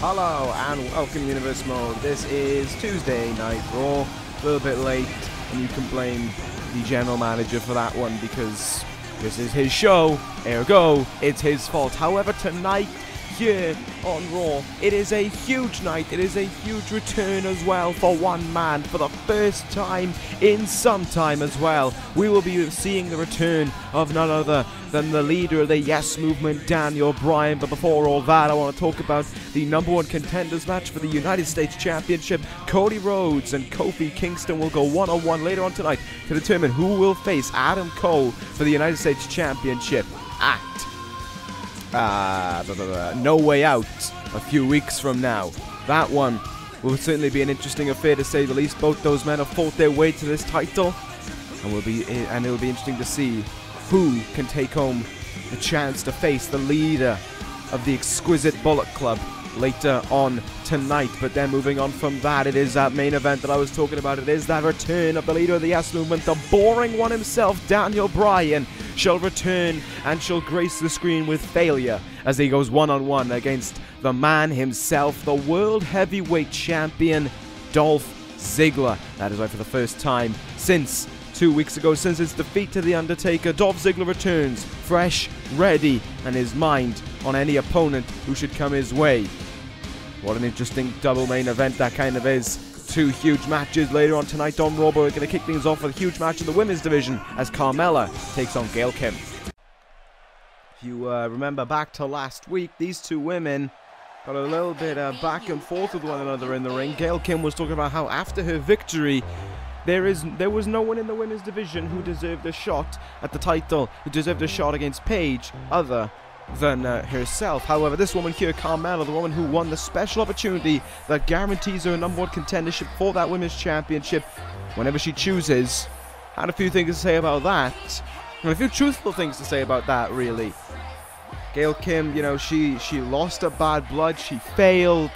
Hello and welcome Universe Mode. This is Tuesday Night Raw. A little bit late, and you can blame the general manager for that one because this is his show, ergo, it's his fault. However, tonight, here on Raw, it is a huge night. It is a huge return as well for one man for the first time in some time as well. We will be seeing the return of none other than the leader of the Yes Movement, Daniel Bryan. But before all that, I want to talk about the #1 contenders match for the United States Championship. Cody Rhodes and Kofi Kingston will go one-on-one later on tonight to determine who will face Adam Cole for the United States Championship at No Way Out a few weeks from now. That one will certainly be an interesting affair to say the least. Both those men have fought their way to this title, and it'll be interesting to see who can take home the chance to face the leader of the exquisite Bullet Club later on tonight. But then moving on from that, it is that main event that I was talking about. It is that return of the leader of the Yes Movement, the boring one himself, Daniel Bryan, shall return and shall grace the screen with failure as he goes one-on-one against the man himself, the World Heavyweight Champion, Dolph Ziggler. That is right, for the first time since 2 weeks ago, since his defeat to The Undertaker, Dolph Ziggler returns, fresh, ready, and his mind on any opponent who should come his way. What an interesting double main event that kind of is. Two huge matches later on tonight on Raw, but we're going to kick things off with a huge match in the women's division as Carmella takes on Gail Kim. If you remember back to last week, these two women got a little bit back and forth with one another in the ring. Gail Kim was talking about how after her victory, there was no one in the women's division who deserved a shot at the title, who deserved a shot against Paige, other than herself. However, this woman here, Carmella, the woman who won the special opportunity that guarantees her a #1 contendership for that women's championship whenever she chooses, had a few things to say about that, and a few truthful things to say about that, really. Gail Kim, you know, she lost her bad blood, she failed,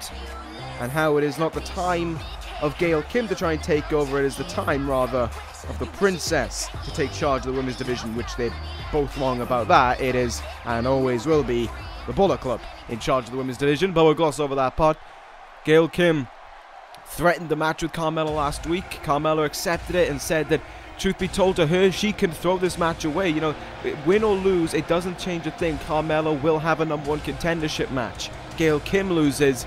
and how it is not the time of Gail Kim to try and take over. It is the time, rather, of the princess to take charge of the women's division, which they're both wrong about that. It is, and always will be, the Bullet Club in charge of the women's division, but we'll gloss over that part. Gail Kim threatened the match with Carmella last week. Carmella accepted it and said that, truth be told to her, she can throw this match away. You know, win or lose, it doesn't change a thing. Carmella will have a #1 contendership match. Gail Kim loses,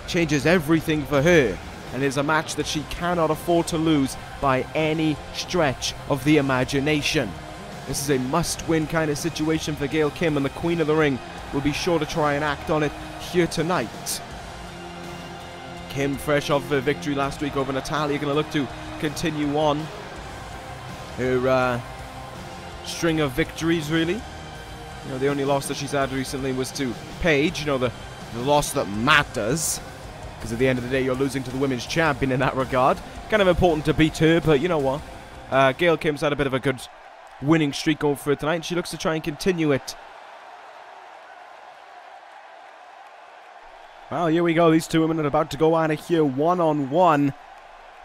changes everything for her, and is a match that she cannot afford to lose by any stretch of the imagination. This is a must-win kind of situation for Gail Kim, and the Queen of the Ring will be sure to try and act on it here tonight. Kim, fresh off her victory last week over Natalya, going to look to continue on her string of victories, really. You know, the only loss that she's had recently was to Paige, you know, the loss that matters. Because at the end of the day, you're losing to the women's champion in that regard. Kind of important to beat her, but you know what? Gail Kim's had a bit of a good winning streak going for her tonight, and she looks to try and continue it. Well, here we go. These two women are about to go at it here one-on-one.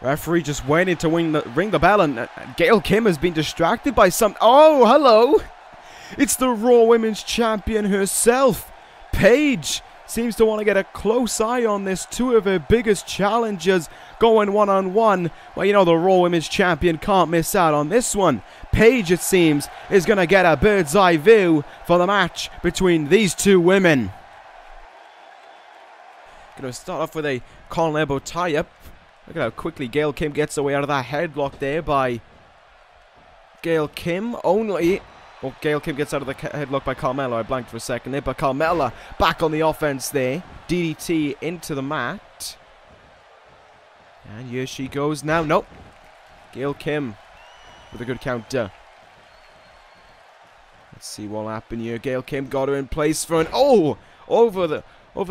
Referee just waiting to ring the bell, and Gail Kim has been distracted by some... Oh, hello! It's the Raw Women's Champion herself, Paige. Seems to want to get a close eye on this. Two of her biggest challengers going one-on-one. Well, you know, the Raw Women's Champion can't miss out on this one. Paige, it seems, is going to get a bird's eye view for the match between these two women. Going to start off with a collar elbow tie-up. Look at how quickly Gail Kim gets away out of that headlock there by Gail Kim. Only... Well, Gail Kim gets out of the headlock by Carmella. I blanked for a second there, but Carmella back on the offense there. DDT into the mat. And here she goes now. Nope. Gail Kim with a good counter. Let's see what'll happen here. Gail Kim got her in place for an... Oh! Over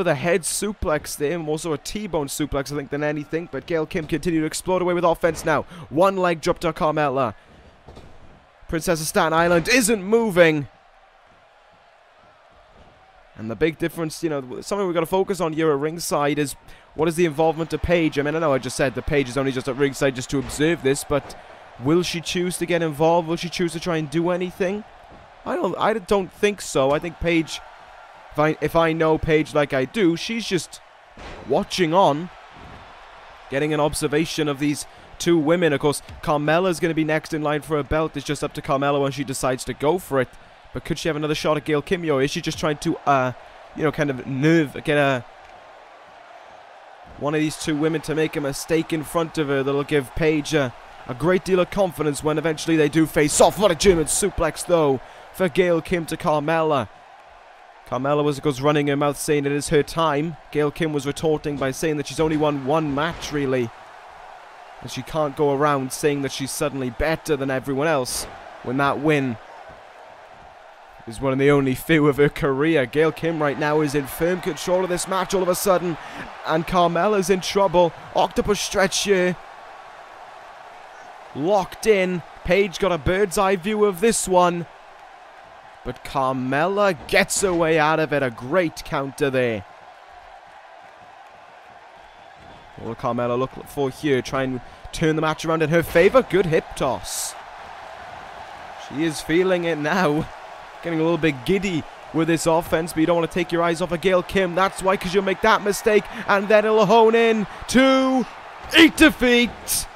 the head suplex there. More so a T-bone suplex, I think, than anything. But Gail Kim continued to explode away with offense now. One leg drop to Carmella. Princess of Staten Island isn't moving. And the big difference, you know, something we've got to focus on here at ringside is what is the involvement of Paige. I mean, I know I just said that Paige is only just at ringside just to observe this, but will she choose to get involved? Will she choose to try and do anything? I don't think so. I think Paige, if I know Paige like I do, she's just watching on, getting an observation of these two women. Of course, Carmella's going to be next in line for a belt. It's just up to Carmella when she decides to go for it. But could she have another shot at Gail Kim? Or is she just trying to, kind of get one of these two women to make a mistake in front of her that'll give Paige a great deal of confidence when eventually they do face off. What a German suplex, though, for Gail Kim to Carmella. Carmella was running her mouth saying it is her time. Gail Kim was retorting by saying that she's only won one match, really. And she can't go around saying that she's suddenly better than everyone else when that win is one of the only few of her career. Gail Kim right now is in firm control of this match all of a sudden. And Carmella's in trouble. Octopus stretch here. Locked in. Paige got a bird's eye view of this one. But Carmella gets her way out of it. A great counter there. What will Carmella look for here? Try and turn the match around in her favor. Good hip toss. She is feeling it now. Getting a little bit giddy with this offense, but you don't want to take your eyes off of Gail Kim. That's why, because you'll make that mistake, and then it'll hone in to eat defeat.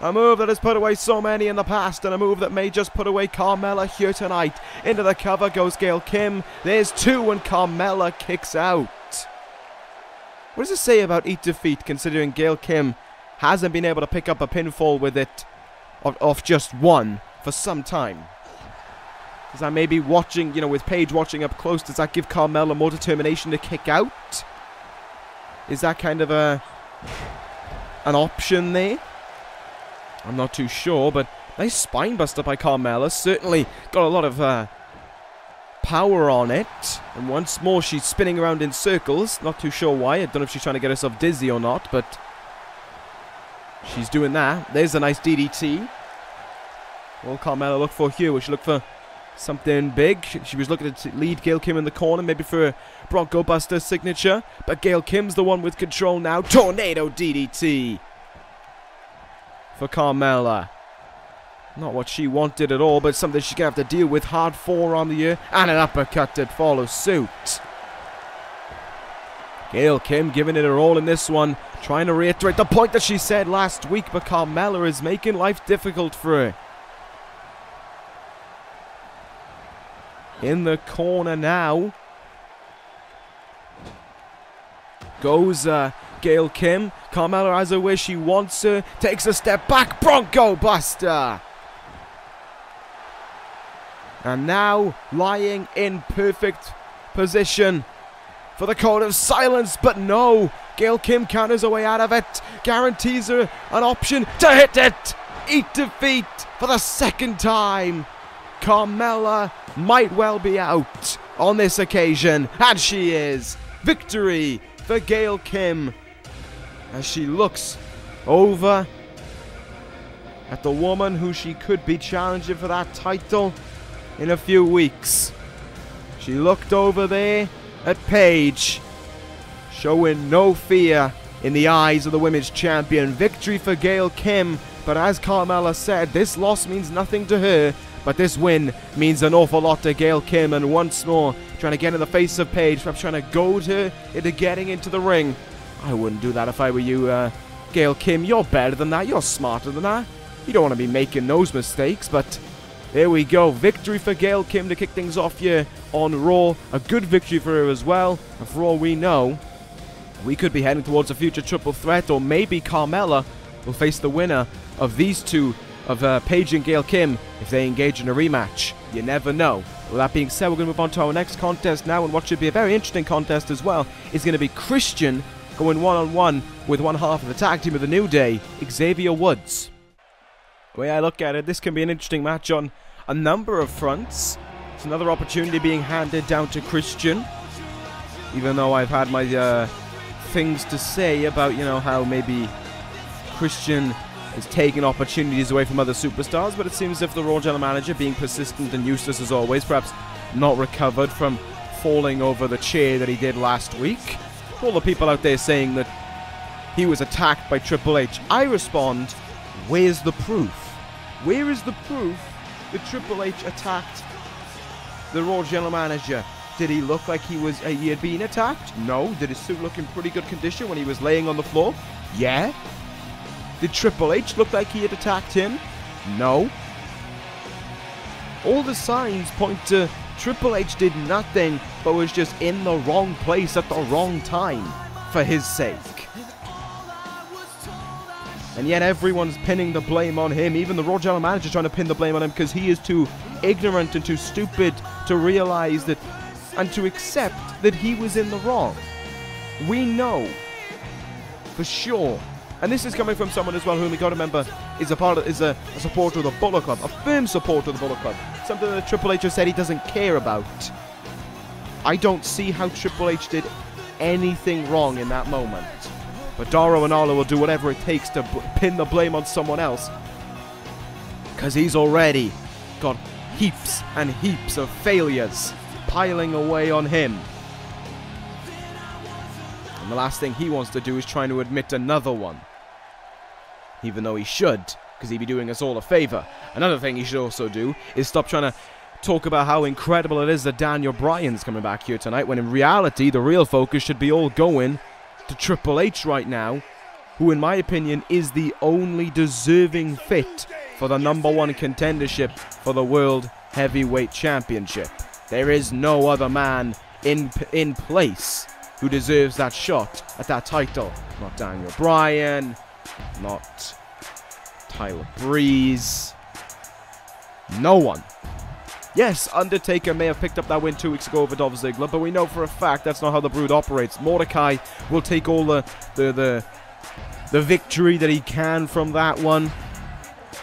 A move that has put away so many in the past, and a move that may just put away Carmella here tonight. Into the cover goes Gail Kim. There's two, and Carmella kicks out. What does it say about eat defeat, considering Gail Kim hasn't been able to pick up a pinfall with it off just one for some time? Because I may be watching, with Paige watching up close, does that give Carmella more determination to kick out? Is that kind of an option there? I'm not too sure, but nice spine buster by Carmella. Certainly got a lot of power on it. And once more, she's spinning around in circles. Not too sure why. I don't know if she's trying to get herself dizzy or not, but she's doing that. There's a nice DDT. What will Carmella look for here? Will she look for something big? She was looking to lead Gail Kim in the corner, maybe for a Bronco Buster signature. But Gail Kim's the one with control now. Tornado DDT for Carmella. Not what she wanted at all, but something she's going to have to deal with. Hard forearm the year, and an uppercut that follows suit. Gail Kim giving it her all in this one, trying to reiterate the point that she said last week, but Carmella is making life difficult for her. In the corner now goes Gail Kim. Carmella has her where she wants her. Takes a step back. Bronco Buster. And now lying in perfect position for the code of silence. But no. Gail Kim counters her way out of it. Guarantees her an option to hit it. Eat defeat for the second time. Carmella might well be out on this occasion, and she is. Victory for Gail Kim as she looks over at the woman who she could be challenging for that title in a few weeks. She looked over there at Paige, showing no fear in the eyes of the women's champion. Victory for Gail Kim, but as Carmella said, this loss means nothing to her. But this win means an awful lot to Gail Kim, and once more, trying to get in the face of Paige, perhaps trying to goad her into getting into the ring. I wouldn't do that if I were you, Gail Kim. You're better than that. You're smarter than that. You don't want to be making those mistakes, but there we go. Victory for Gail Kim to kick things off here on Raw. A good victory for her as well. And for all we know, we could be heading towards a future triple threat, or maybe Carmella will face the winner of these two, of Paige and Gail Kim, if they engage in a rematch. You never know. With that being said, we're going to move on to our next contest now, and what should be a very interesting contest as well is going to be Christian going one-on-one with one half of the tag team of the New Day, Xavier Woods. The way I look at it, this can be an interesting match on a number of fronts. It's another opportunity being handed down to Christian, even though I've had my things to say about, how maybe Christian is taking opportunities away from other superstars, but it seems as if the Raw General Manager, being persistent and useless as always, perhaps not recovered from falling over the chair that he did last week. All the people out there saying that he was attacked by Triple H, I respond, where's the proof? Where is the proof that Triple H attacked the Raw General Manager? Did he look like he had been attacked? No. Did his suit look in pretty good condition when he was laying on the floor? Yeah. Did Triple H look like he had attacked him? No. All the signs point to Triple H did nothing but was just in the wrong place at the wrong time for his sake. And yet everyone's pinning the blame on him. Even the Raw General Manager trying to pin the blame on him because he is too ignorant and too stupid to realize that and to accept that he was in the wrong. We know for sure. And this is coming from someone as well whom we got to remember is a supporter of the Bullet Club, a firm supporter of the Bullet Club. Something that Triple H has said he doesn't care about. I don't see how Triple H did anything wrong in that moment. But Dauro and Arlo will do whatever it takes to pin the blame on someone else. Because he's already got heaps and heaps of failures piling away on him. And the last thing he wants to do is trying to admit another one. Even though he should, because he'd be doing us all a favor. Another thing he should also do is stop trying to talk about how incredible it is that Daniel Bryan's coming back here tonight, when in reality, the real focus should be all going to Triple H right now, who in my opinion is the only deserving fit for the #1 contendership for the World Heavyweight Championship. There is no other man in place who deserves that shot at that title. Not Daniel Bryan, not Tyler Breeze, no one. Yes, Undertaker may have picked up that win 2 weeks ago over Dolph Ziggler, but we know for a fact that's not how the Brood operates. Mordecai will take all the victory that he can from that one.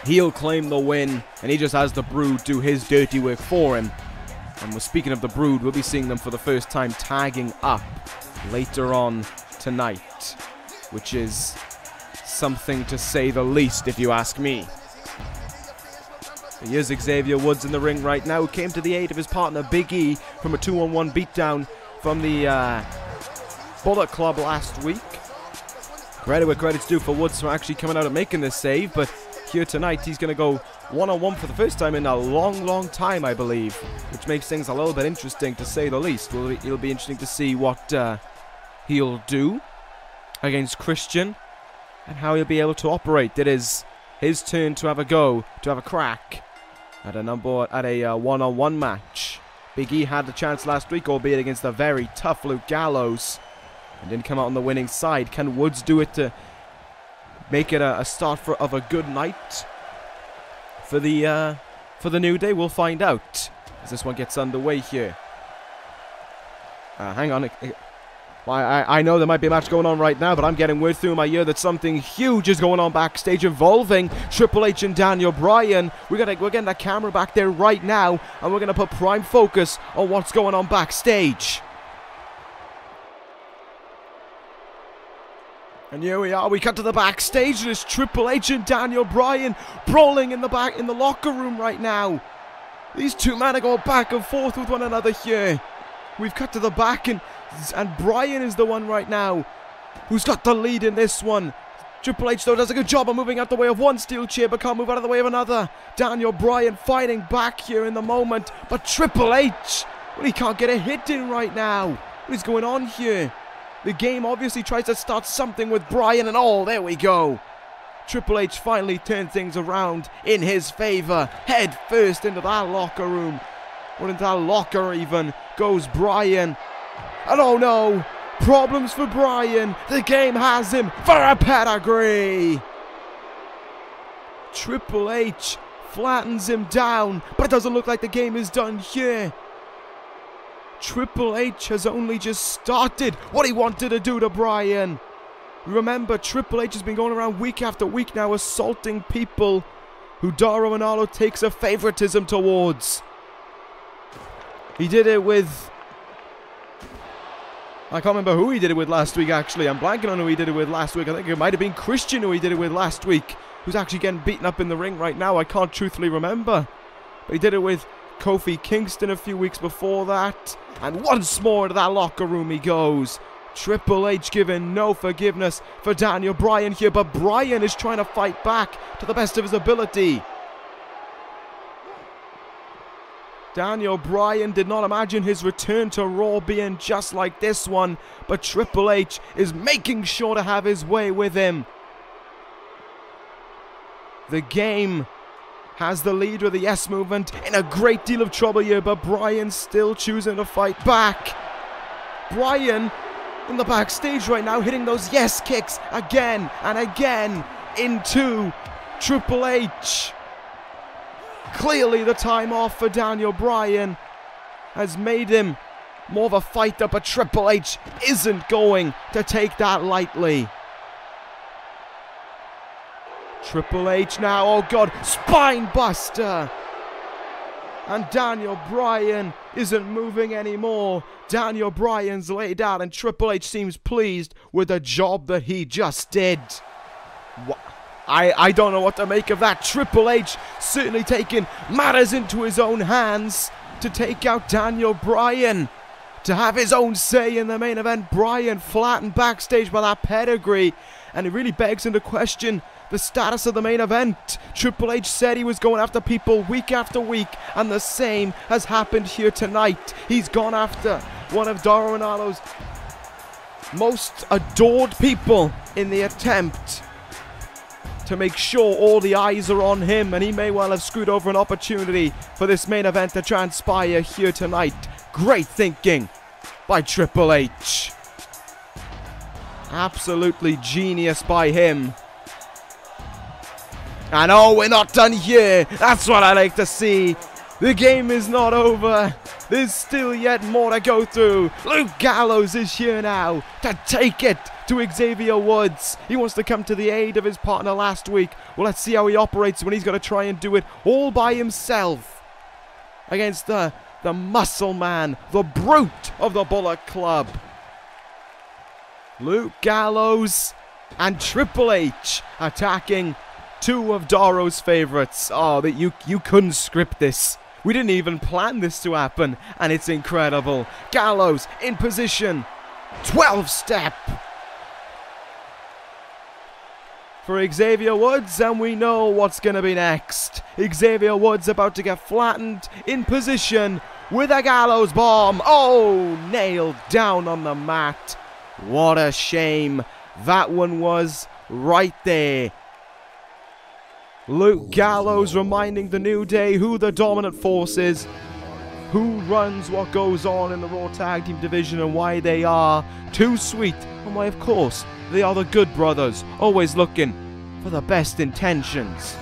He'll claim the win, and he just has the Brood do his dirty work for him. And we're speaking of the Brood, we'll be seeing them for the first time tagging up later on tonight, which is something to say the least, if you ask me. Here's Xavier Woods in the ring right now, who came to the aid of his partner Big E from a 2-on-1 beatdown from the Bullet Club last week. Credit where credit's due for Woods for actually coming out and making this save, but here tonight he's going to go one-on-one for the first time in a long time, I believe, which makes things a little bit interesting to say the least. It'll be interesting to see what he'll do against Christian and how he'll be able to operate. It is his turn to have a go, to have a crack at a one-on-one match. Big E had the chance last week, albeit against the very tough Luke Gallows, and didn't come out on the winning side. Can Woods do it to make it a start of a good night for the New Day? We'll find out as this one gets underway here. Hang on. I know there might be a match going on right now, but I'm getting word through my ear that something huge is going on backstage involving Triple H and Daniel Bryan. We're getting that camera back there right now, and we're going to put prime focus on what's going on backstage. And here we are, we cut to the backstage, and it's Triple H and Daniel Bryan brawling in the locker room right now. These two men are going back and forth with one another here. We've cut to the back, and Bryan is the one right now who's got the lead in this one. Triple H, though, does a good job of moving out the way of one steel chair, but can't move out of the way of another. Daniel Bryan fighting back here in the moment, but Triple H, well, he can't get a hit in right now. What is going on here? The game obviously tries to start something with Bryan, and oh, there we go. Triple H finally turned things around in his favor. Head first into that locker room. Or into that locker even goes Bryan. And oh no, problems for Bryan. The game has him for a pedigree. Triple H flattens him down, but it doesn't look like the game is done here. Triple H has only just started what he wanted to do to Bryan. Remember, Triple H has been going around week after week now assaulting people who Dauro and Arlo takes a favoritism towards. He did it with... I can't remember who he did it with last week, actually. I'm blanking on who he did it with last week. I think it might have been Christian who he did it with last week, who's actually getting beaten up in the ring right now. I can't truthfully remember. But he did it with Kofi Kingston a few weeks before that. And once more into that locker room he goes. Triple H giving no forgiveness for Daniel Bryan here, but Bryan is trying to fight back to the best of his ability. Daniel Bryan did not imagine his return to Raw being just like this one, but Triple H is making sure to have his way with him. The game has the leader of the Yes Movement in a great deal of trouble here, but Bryan still choosing to fight back. Bryan in the backstage right now, hitting those yes kicks again and again into Triple H. Clearly the time off for Daniel Bryan has made him more of a fighter, but Triple H isn't going to take that lightly. Triple H now, oh God, spine buster. And Daniel Bryan isn't moving anymore. Daniel Bryan's laid out and Triple H seems pleased with the job that he just did. I don't know what to make of that. Triple H certainly taking matters into his own hands to take out Daniel Bryan, to have his own say in the main event. Bryan flattened backstage by that pedigree, and it really begs into question the status of the main event. Triple H said he was going after people week after week, and the same has happened here tonight. He's gone after one of Dario Ronaldo's most adored people in the attempt to make sure all the eyes are on him, and he may well have screwed over an opportunity for this main event to transpire here tonight. Great thinking by Triple H. Absolutely genius by him. And oh, we're not done here. That's what I like to see. The game is not over. There's still yet more to go through. Luke Gallows is here now to take it to Xavier Woods. He wants to come to the aid of his partner last week. Well, let's see how he operates when he's going to try and do it all by himself against the muscle man, the brute of the Bullet Club. Luke Gallows and Triple H attacking two of Dario's favorites. Oh, that you couldn't script this. We didn't even plan this to happen, and it's incredible. Gallows in position. 12-step for Xavier Woods, and we know what's going to be next. Xavier Woods about to get flattened in position with a Gallows bomb. Oh, nailed down on the mat. What a shame that one was right there. Luke Gallows reminding the New Day who the dominant force is, who runs what goes on in the Raw Tag Team division, and why they are too sweet, and why, of course, they are the Good Brothers, always looking for the best intentions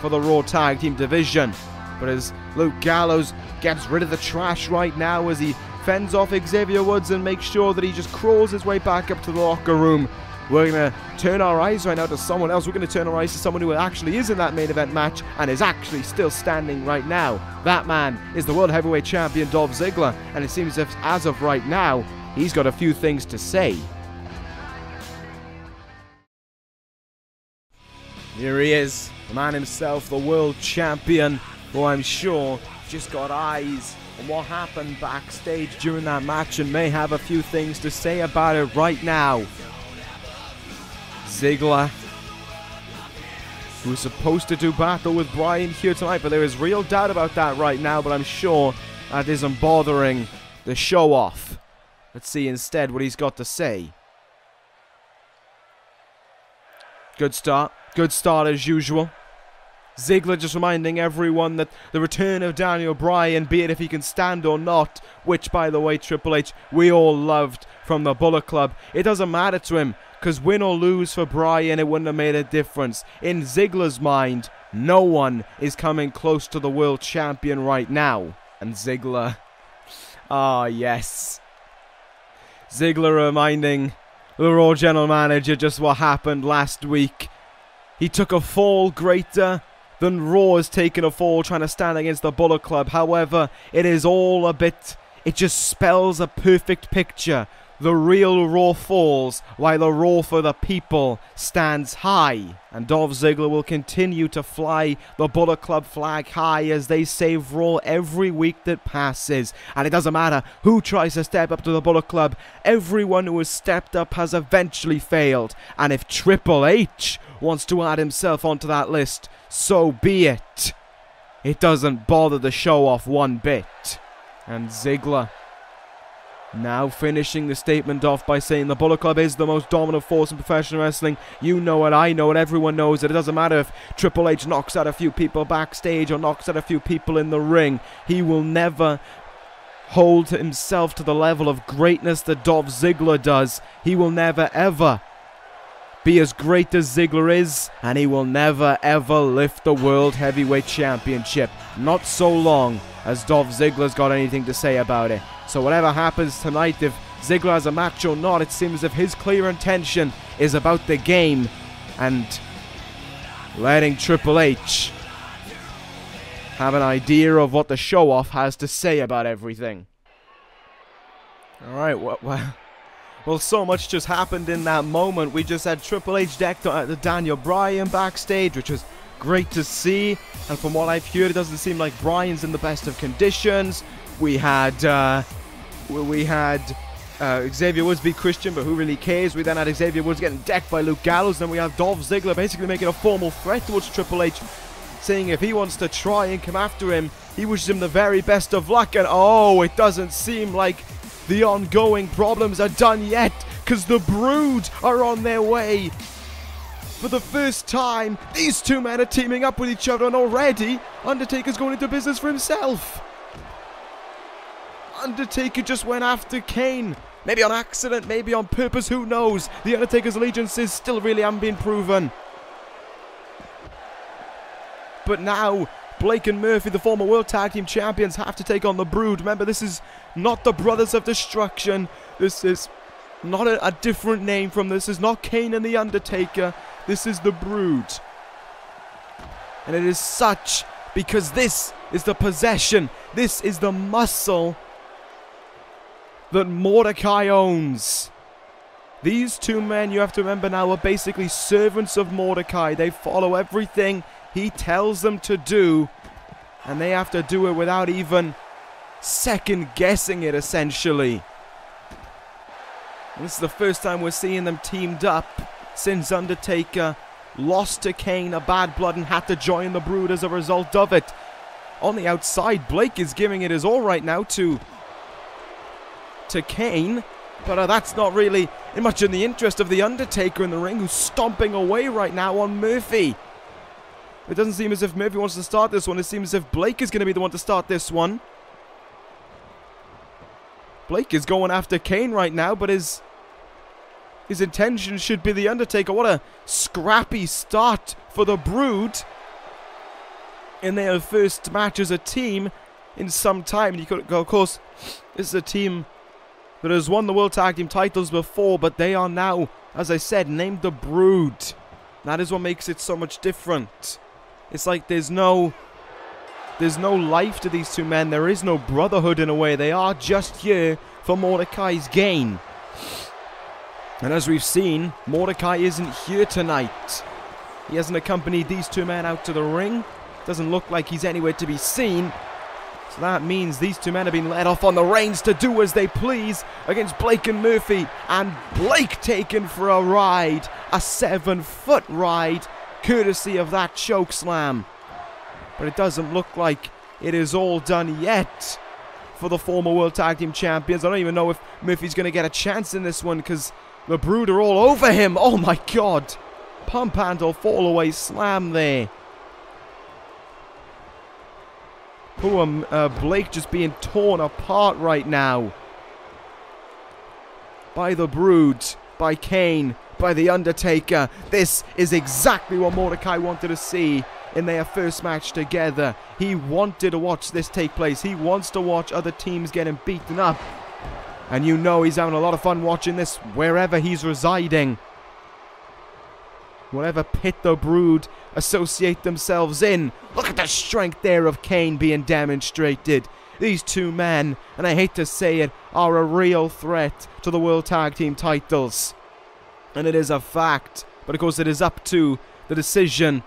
for the Raw Tag Team division. But as Luke Gallows gets rid of the trash right now, as he fends off Xavier Woods and makes sure that he just crawls his way back up to the locker room, we're going to turn our eyes right now to someone else. We're going to turn our eyes to someone who actually is in that main event match and is actually still standing right now. That man is the World Heavyweight Champion Dolph Ziggler, and it seems as of right now, he's got a few things to say. Here he is, the man himself, the World Champion, who I'm sure just got eyes on what happened backstage during that match and may have a few things to say about it right now. Ziggler, who's supposed to do battle with Bryan here tonight, but there is real doubt about that right now, but I'm sure that isn't bothering the show off. Let's see instead what he's got to say. Good start as usual. Ziggler just reminding everyone that the return of Daniel Bryan, be it if he can stand or not, which, by the way, Triple H, we all loved from the Bullet Club, it doesn't matter to him, because win or lose for Bryan, it wouldn't have made a difference. In Ziggler's mind, no one is coming close to the world champion right now. And Ziggler, yes. Ziggler reminding the Raw General Manager just what happened last week. He took a fall greater than Raw has taken a fall trying to stand against the Bullet Club. However, it is all a bit, it just spells a perfect picture. The real Raw falls, while the Raw for the people stands high. And Dolph Ziggler will continue to fly the Bullet Club flag high as they save Raw every week that passes. And it doesn't matter who tries to step up to the Bullet Club, everyone who has stepped up has eventually failed. And if Triple H wants to add himself onto that list, so be it. it doesn't bother the show off one bit. And Ziggler now finishing the statement off by saying the Bullet Club is the most dominant force in professional wrestling. You know it, I know it, everyone knows it. It doesn't matter if Triple H knocks out a few people backstage or knocks out a few people in the ring. He will never hold himself to the level of greatness that Dolph Ziggler does. He will never ever be as great as Ziggler is, and he will never ever lift the World Heavyweight Championship. Not so long as Dolph Ziggler's got anything to say about it. So whatever happens tonight, if Ziggler has a match or not, it seems as if his clear intention is about the game and letting Triple H have an idea of what the show-off has to say about everything. Alright, well, so much just happened in that moment. We just had Triple H decked the Daniel Bryan backstage, which was great to see. And from what I've heard, it doesn't seem like Bryan's in the best of conditions. We had Xavier Woods beat Christian, but who really cares? We then had Xavier Woods getting decked by Luke Gallows. Then we have Dolph Ziggler basically making a formal threat towards Triple H, saying if he wants to try and come after him, he wishes him the very best of luck. And oh, it doesn't seem like the ongoing problems are done yet, because the Brood are on their way. For the first time, these two men are teaming up with each other, and already Undertaker's going into business for himself. Undertaker just went after Kane. Maybe on accident, maybe on purpose, who knows? The Undertaker's allegiances still really haven't been proven. But now, Blake and Murphy, the former World Tag Team Champions, have to take on the Brood. Remember, this is not the Brothers of Destruction. This is not a different name from this. This is not Kane and the Undertaker. This is the Brood. And it is such because this is the possession. This is the muscle that Mordecai owns. These two men, you have to remember now, are basically servants of Mordecai. They follow everything he tells them to do, and they have to do it without even second guessing it, essentially. And this is the first time we're seeing them teamed up since Undertaker lost to Kane, a bad blood, and had to join the Brood as a result of it. On the outside, Blake is giving it his all right now to Kane, but that's not really much in the interest of the Undertaker in the ring, who's stomping away right now on Murphy. It doesn't seem as if Murphy wants to start this one. It seems as if Blake is going to be the one to start this one. Blake is going after Kane right now, but his intention should be the Undertaker. What a scrappy start for the Brood in their first match as a team in some time. And you could go, of course, this is a team that has won the World Tag Team titles before, but they are now, as I said, named the Brood. That is what makes it so much different. It's like there's no life to these two men. There is no brotherhood in a way. They are just here for Mordecai's gain. And as we've seen, Mordecai isn't here tonight. He hasn't accompanied these two men out to the ring. Doesn't look like he's anywhere to be seen. So that means these two men have been let off on the reins to do as they please against Blake and Murphy. And Blake taken for a ride. A 7-foot ride, courtesy of that choke slam. But it doesn't look like it is all done yet for the former World Tag Team Champions. I don't even know if Murphy's going to get a chance in this one, because the Brood are all over him. Oh my god. Pump handle fall away slam there. Poor Blake just being torn apart right now by the Brood, by Kane, by the Undertaker. This is exactly what Mordecai wanted to see in their first match together. He wanted to watch this take place. He wants to watch other teams getting beaten up. And you know he's having a lot of fun watching this wherever he's residing. Whatever pit the Brood associate themselves in. Look at the strength there of Kane being demonstrated. These two men, and I hate to say it, are a real threat to the World Tag Team titles. And it is a fact. But of course it is up to the decision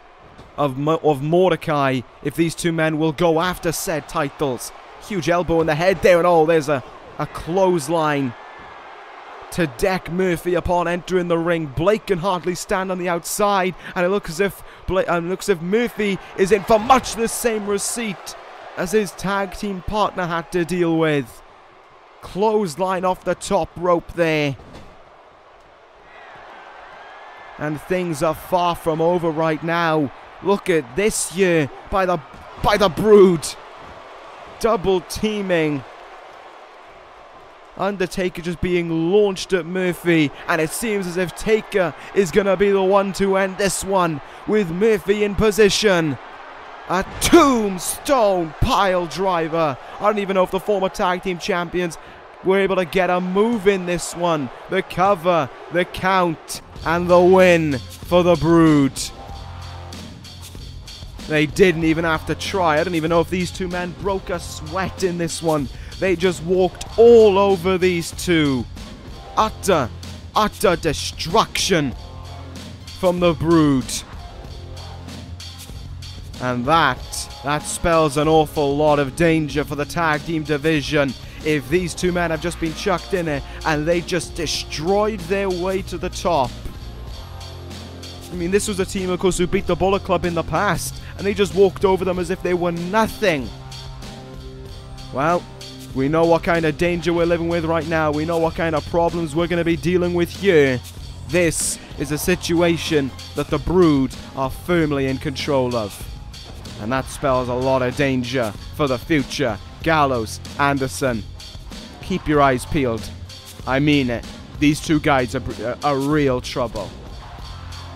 of Mordecai if these two men will go after said titles. Huge elbow in the head there, and oh, there's a clothesline to deck Murphy upon entering the ring. Blake can hardly stand on the outside, and it looks as if Murphy is in for much the same receipt as his tag team partner had to deal with. Clothesline off the top rope there. And things are far from over right now. Look at this here by the Brood. Double teaming. Undertaker just being launched at Murphy, and it seems as if Taker is going to be the one to end this one with Murphy in position. A tombstone pile driver. I don't even know if the former tag team champions were able to get a move in this one. The cover, the count, and the win for the Brood. They didn't even have to try. I don't even know if these two men broke a sweat in this one. They just walked all over these two. Utter destruction from the Brood. And that spells an awful lot of danger for the tag team division. If these two men have just been chucked in it and they just destroyed their way to the top. I mean, this was a team, of course, who beat the Bullet Club in the past, and they just walked over them as if they were nothing. Well, we know what kind of danger we're living with right now. We know what kind of problems we're going to be dealing with here. This is a situation that the Brood are firmly in control of. And that spells a lot of danger for the future. Gallows, Anderson, keep your eyes peeled. I mean it. These two guys are real trouble.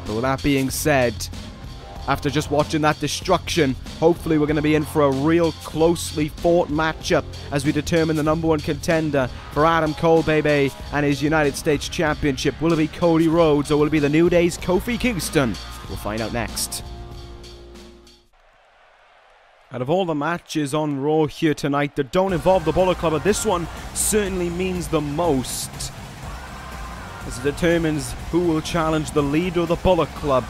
But with that being said, after just watching that destruction, hopefully we're going to be in for a real closely fought matchup as we determine the #1 contender for Adam Cole, baby, and his United States Championship. Will it be Cody Rhodes or will it be the New Day's Kofi Kingston? We'll find out next. Out of all the matches on Raw here tonight that don't involve the Bullet Club, this one certainly means the most, as it determines who will challenge the leader of the Bullet Club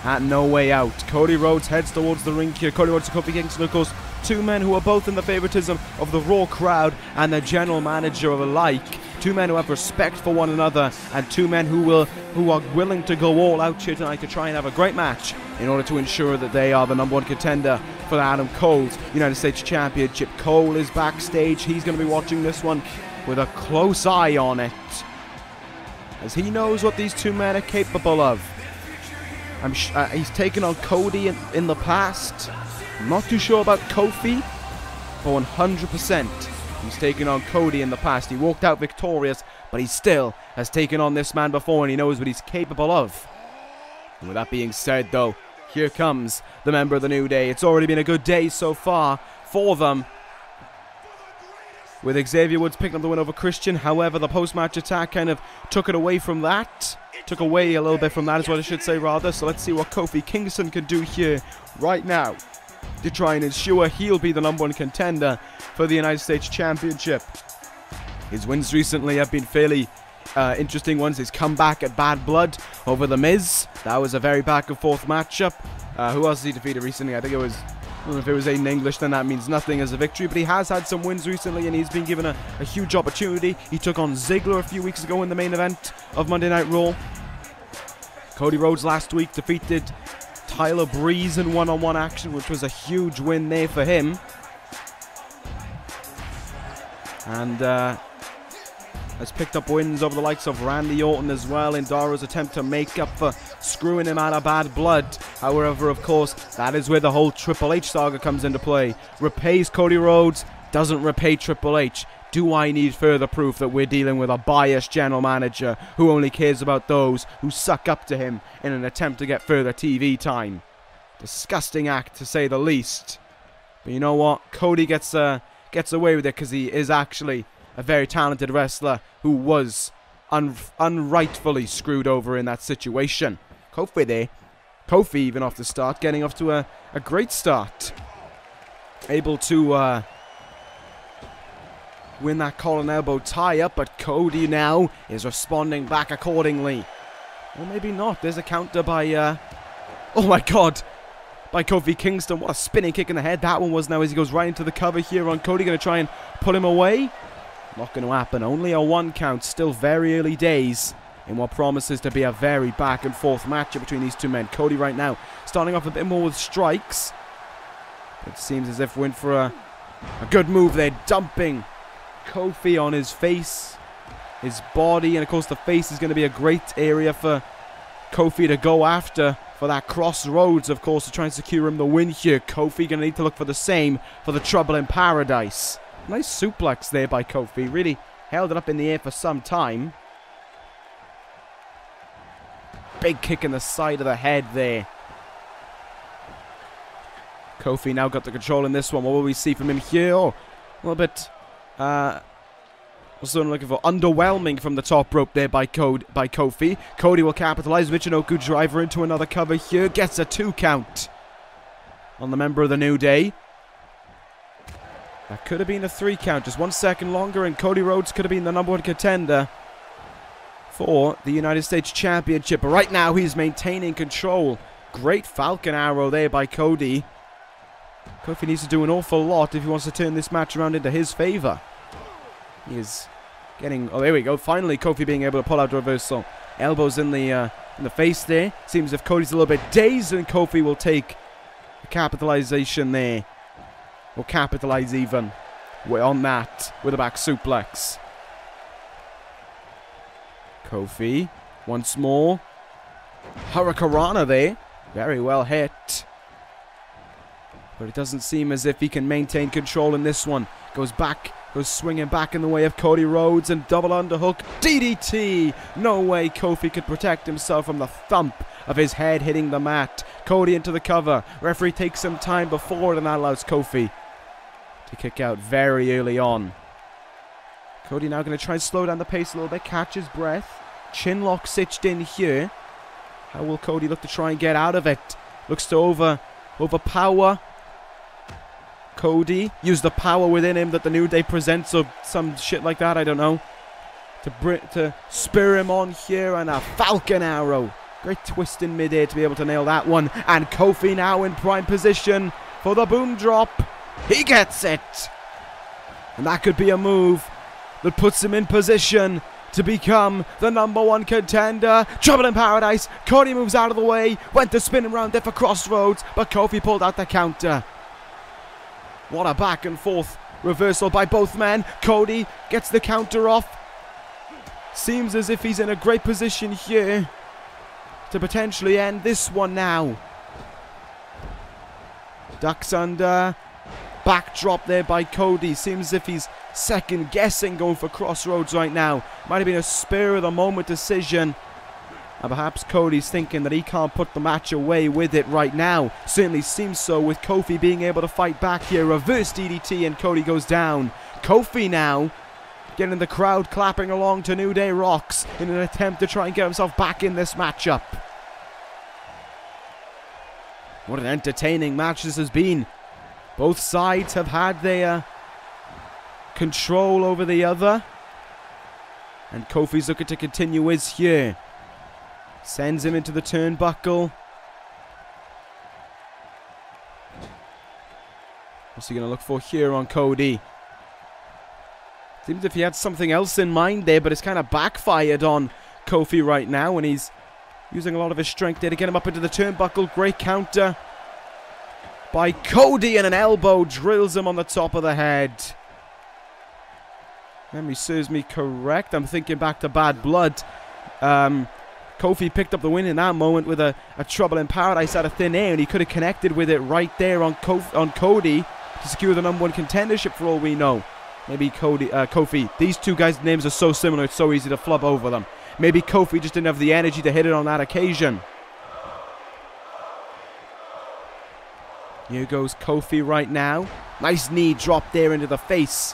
at No Way Out. Cody Rhodes heads towards the ring here. Cody Rhodes and Kofi Kingston, of course, two men who are both in the favoritism of the Raw crowd and the general manager alike. Two men who have respect for one another, and two men who are willing to go all out here tonight to try and have a great match in order to ensure that they are the #1 contender for Adam Cole's United States Championship. Cole is backstage. He's going to be watching this one with a close eye on it, as he knows what these two men are capable of. He's taken on Cody in the past. I'm not too sure about Kofi, but 100% he's taken on Cody in the past. He walked out victorious, but he still has taken on this man before, and he knows what he's capable of. And with that being said, though, here comes the member of the New Day. It's already been a good day so far for them, with Xavier Woods picking up the win over Christian. However, the post-match attack kind of took it away from that. Took away a little bit from that is what I should say, rather. So let's see what Kofi Kingston can do here right now to try and ensure he'll be the #1 contender for the United States Championship. His wins recently have been fairly interesting ones. His comeback at Bad Blood over The Miz. That was a very back-and-forth matchup. Who else has he defeated recently? I think it was... I don't know if it was in English, then that means nothing as a victory, but he has had some wins recently and he's been given a huge opportunity. He took on Ziggler a few weeks ago in the main event of Monday Night Raw. Cody Rhodes last week defeated Tyler Breeze in one-on-one action, which was a huge win there for him. And has picked up wins over the likes of Randy Orton as well in Dara's attempt to make up for screwing him out of Bad Blood. However, of course, that is where the whole Triple H saga comes into play. Repays Cody Rhodes, doesn't repay Triple H. Do I need further proof that we're dealing with a biased general manager who only cares about those who suck up to him in an attempt to get further TV time? Disgusting act, to say the least. But you know what? Cody gets away with it because he is actually a very talented wrestler who was unrightfully screwed over in that situation. Kofi there. Kofi even off the start, getting off to a great start. Able to win that collar and elbow tie-up, but Cody now is responding back accordingly. Or maybe not. There's a counter by... oh my god! By Kofi Kingston. What a spinning kick in the head that one was now as he goes right into the cover here on Cody. Going to try and put him away. Not going to happen. Only a 1 count. Still very early days in what promises to be a very back and forth matchup between these two men. Cody right now starting off a bit more with strikes. It seems as if we're in for a good move there. Dumping Kofi on his face, his body, and of course the face is going to be a great area for Kofi to go after for that crossroads, of course, to try and secure him the win here. Kofi going to need to look for the same for the trouble in paradise. Nice suplex there by Kofi. Really held it up in the air for some time. Big kick in the side of the head there. Kofi now got the control in this one. What will we see from him here? Oh, a little bit, what's what I'm looking for? Underwhelming from the top rope there by Kofi. Cody will capitalize. Michinoku driver into another cover here. Gets a 2 count on the member of the New Day. That could have been a 3 count. Just 1 second longer and Cody Rhodes could have been the #1 contender for the United States Championship. But right now he's maintaining control. Great Falcon Arrow there by Cody. Kofi needs to do an awful lot if he wants to turn this match around into his favor. He is getting... Oh, there we go. Finally, Kofi being able to pull out reversal. Elbows in the face there. Seems as if Cody's a little bit dazed, and Kofi will take the capitalization there. Or capitalize even on that with a back suplex. Kofi once more. Hurricanrana there. Very well hit. But it doesn't seem as if he can maintain control in this one. Goes back, goes swinging back in the way of Cody Rhodes, and double underhook. DDT! No way Kofi could protect himself from the thump of his head hitting the mat. Cody into the cover. Referee takes some time before it, and that allows Kofi to kick out very early on. Cody now going to try and slow down the pace a little bit. Catch his breath. Chin lock stitched in here. How will Cody look to try and get out of it? Looks to overpower Cody. Use the power within him that the New Day presents, or some shit like that, I don't know. To spur him on here, and a Falcon Arrow. Great twist in midair to be able to nail that one. And Kofi now in prime position for the boom drop. He gets it. And that could be a move that puts him in position to become the #1 contender. Trouble in paradise. Cody moves out of the way. Went to spin him around there for crossroads, but Kofi pulled out the counter. What a back and forth reversal by both men. Cody gets the counter off. Seems as if he's in a great position here to potentially end this one now. Ducks under. Backdrop there by Cody. Seems as if he's second guessing going for crossroads right now. Might have been a spur of the moment decision. And perhaps Cody's thinking that he can't put the match away with it right now. Certainly seems so with Kofi being able to fight back here. Reverse DDT and Cody goes down. Kofi now getting the crowd clapping along to New Day Rocks in an attempt to try and get himself back in this matchup. What an entertaining match this has been. Both sides have had their control over the other. And Kofi's looking to continue his here. Sends him into the turnbuckle. What's he going to look for here on Cody? Seems as if he had something else in mind there, but it's kind of backfired on Kofi right now, and he's using a lot of his strength there to get him up into the turnbuckle. Great counter by Cody, and an elbow drills him on the top of the head. Memory serves me correct. I'm thinking back to Bad Blood. Kofi picked up the win in that moment with a trouble in paradise out of thin air, and he could have connected with it right there on Cody to secure the #1 contendership for all we know. Maybe Kofi. These two guys' names are so similar, it's so easy to flub over them. Maybe Kofi just didn't have the energy to hit it on that occasion. Here goes Kofi right now. Nice knee drop there into the face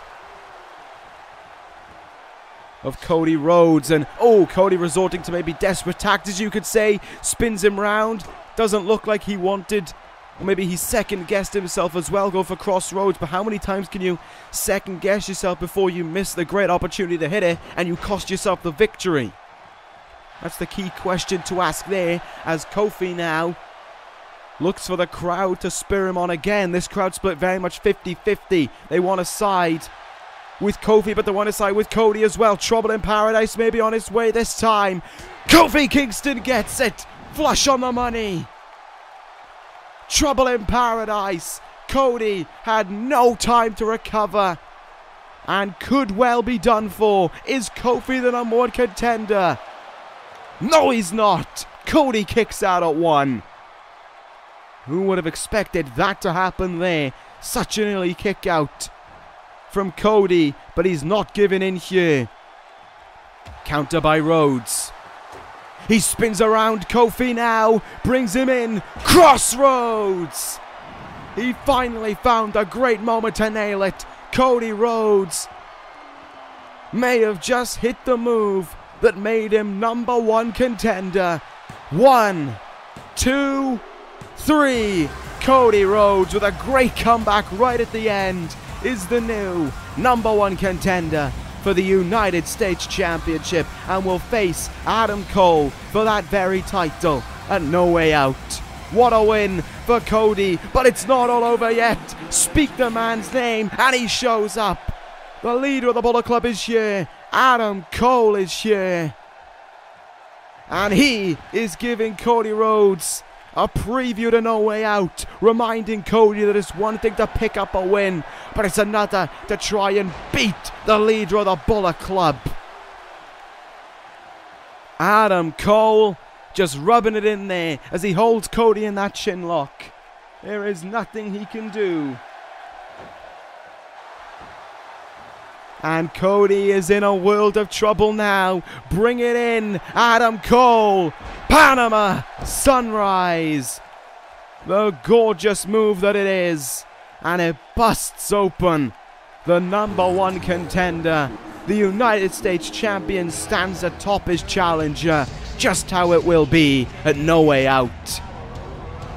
of Cody Rhodes, and Cody resorting to maybe desperate tactics, you could say. Spins him round. Doesn't look like he wanted, or maybe he second guessed himself as well. Go for crossroads, but how many times can you second guess yourself before you miss the great opportunity to hit it and you cost yourself the victory? That's the key question to ask there, as Kofi now looks for the crowd to spur him on again. This crowd split very much 50-50. They want a side with Kofi, but the one aside with Cody as well. Trouble in Paradise maybe on its way this time. Kofi Kingston gets it. Flush on the money. Trouble in Paradise. Cody had no time to recover and could well be done for. Is Kofi the #1 contender? No, he's not. Cody kicks out at 1. Who would have expected that to happen there? Such an early kick out from Cody, but he's not giving in here. Counter by Rhodes. He spins around Kofi now, brings him in. Crossroads! He finally found a great moment to nail it. Cody Rhodes may have just hit the move that made him #1 contender. 1, 2, 3. Cody Rhodes with a great comeback right at the end is the new #1 contender for the United States Championship and will face Adam Cole for that very title at No Way Out. What a win for Cody, but it's not all over yet. Speak the man's name and he shows up. The leader of the Bullet Club is here. Adam Cole is here. And he is giving Cody Rhodes a preview to No Way Out, reminding Cody that it's one thing to pick up a win, but it's another to try and beat the leader of the Bullet Club. Adam Cole just rubbing it in there as he holds Cody in that chin lock. There is nothing he can do. And Cody is in a world of trouble now. Bring it in, Adam Cole. Panama Sunrise. The gorgeous move that it is. And it busts open. The #1 contender, the United States champion, stands atop his challenger. Just how it will be at No Way Out.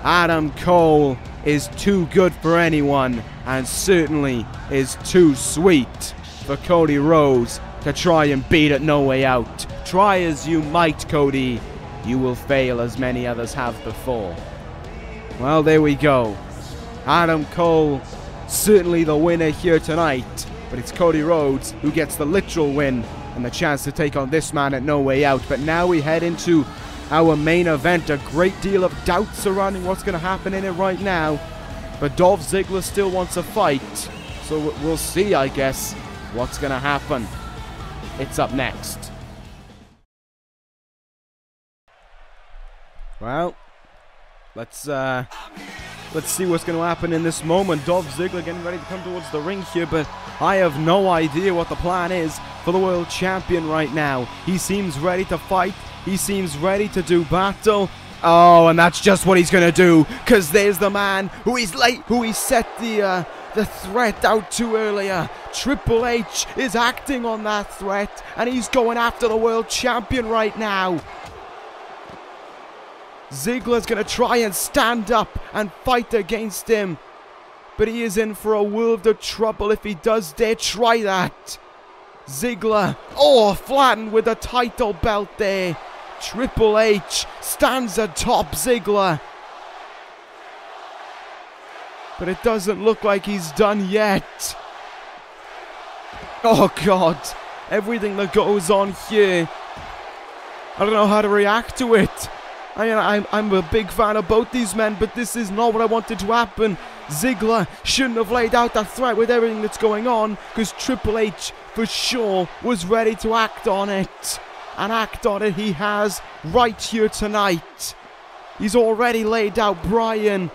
Adam Cole is too good for anyone, and certainly is too sweet for Cody Rhodes to try and beat at No Way Out. Try as you might, Cody, you will fail as many others have before. Well, there we go. Adam Cole, certainly the winner here tonight, but it's Cody Rhodes who gets the literal win and the chance to take on this man at No Way Out. But now we head into our main event. A great deal of doubt surrounding what's going to happen in it right now, but Dolph Ziggler still wants a fight, so we'll see, I guess, what's going to happen. It's up next. Well, let's see what's going to happen in this moment. Dolph Ziggler getting ready to come towards the ring here, but I have no idea what the plan is for the world champion right now. He seems ready to fight. He seems ready to do battle. Oh, and that's just what he's going to do, because there's the man who he set the threat out to earlier. Triple H is acting on that threat, and he's going after the world champion right now. Ziggler's going to try and stand up and fight against him, but he is in for a world of trouble if he does dare try that. Ziggler, flattened with the title belt there. Triple H stands atop Ziggler, but it doesn't look like he's done yet. Oh God, everything that goes on here, I don't know how to react to it. I'm a big fan of both these men, but this is not what I wanted to happen. Ziggler shouldn't have laid out that threat with everything that's going on, because Triple H for sure was ready to act on it. And act on it he has right here tonight. He's already laid out Bryan.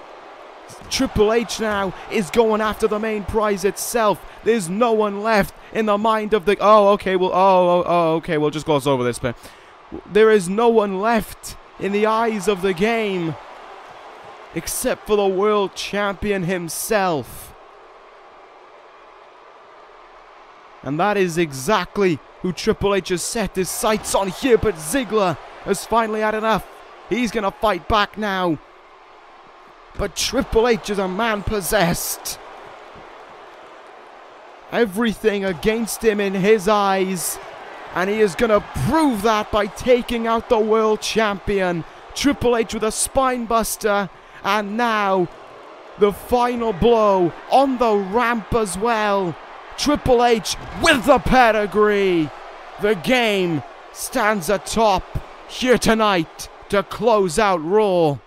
Triple H now is going after the main prize itself. There's no one left in the mind of the... okay, we'll just gloss over this bit. There is no one left in the eyes of the game except for the world champion himself. And that is exactly who Triple H has set his sights on here, but Ziggler has finally had enough. He's going to fight back now. But Triple H is a man possessed. Everything against him in his eyes. And he is going to prove that by taking out the world champion. Triple H with a spine buster. And now the final blow on the ramp as well. Triple H with the pedigree. The game stands atop here tonight to close out Raw.